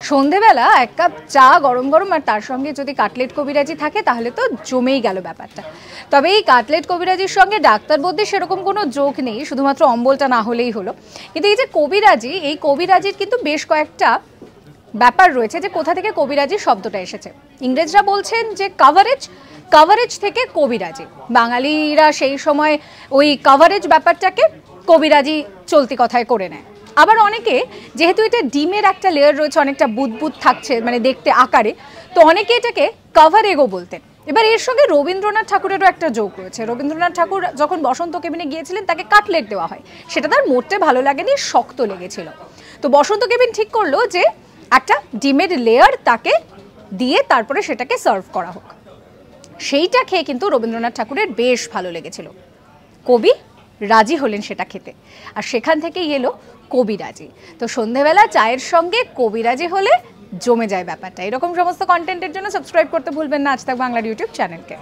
সন্ধেবেলা এক কাপ চা গরম গরম আর তার সঙ্গে যদি কাটলেট কবিরাজি থাকে তাহলে তো জমেই গেল ব্যাপারটা। তবে এই কাটলেট কবিরাজির সঙ্গে ডাক্তার বলতে সেরকম কোনো যোগ নেই, শুধুমাত্র অম্বলটা না হলেই হলো। কিন্তু এই যে কবিরাজি, এই কবিরাজির কিন্তু বেশ কয়েকটা ব্যাপার রয়েছে যে কোথা থেকে কবিরাজি শব্দটা এসেছে। ইংরেজরা বলছেন যে কাভারেজ থেকে কবিরাজি, বাঙালিরা সেই সময় ওই কাভারেজ ব্যাপারটাকে কবিরাজি চলতি কথায় করে নেয়। আবার অনেকে, যেহেতু এটা ডিমের একটা লেয়ার রয়েছে, অনেকটা বুদবুদ থাকছে মানে দেখতে আকারে, তো অনেকে এটাকে কাভার এগো বলতেন। এবার এর সঙ্গে রবীন্দ্রনাথ ঠাকুরেরও একটা যোগ রয়েছে। রবীন্দ্রনাথ ঠাকুর যখন বসন্ত কেবিনে গিয়েছিলেন তাকে কাটলেট দেওয়া হয়, সেটা তার মোটে ভালো লাগেনি, শক্ত লেগেছিল। তো বসন্ত কেবিন ঠিক করলো যে একটা ডিমের লেয়ার তাকে দিয়ে তারপরে সেটাকে সার্ভ করা হোক। সেইটা খেয়ে কিন্তু রবীন্দ্রনাথ ঠাকুরের বেশ ভালো লেগেছিল, কবি রাজি হলেন সেটা খেতে, আর সেখান থেকেই এলো কবিরাজি। তো সন্ধেবেলা চায়ের সঙ্গে কবিরাজি হলে জমে যায় ব্যাপারটা। এরকম সমস্ত কন্টেন্টের জন্য সাবস্ক্রাইব করতে ভুলবেন না আজ তাক বাংলার ইউটিউব চ্যানেলকে।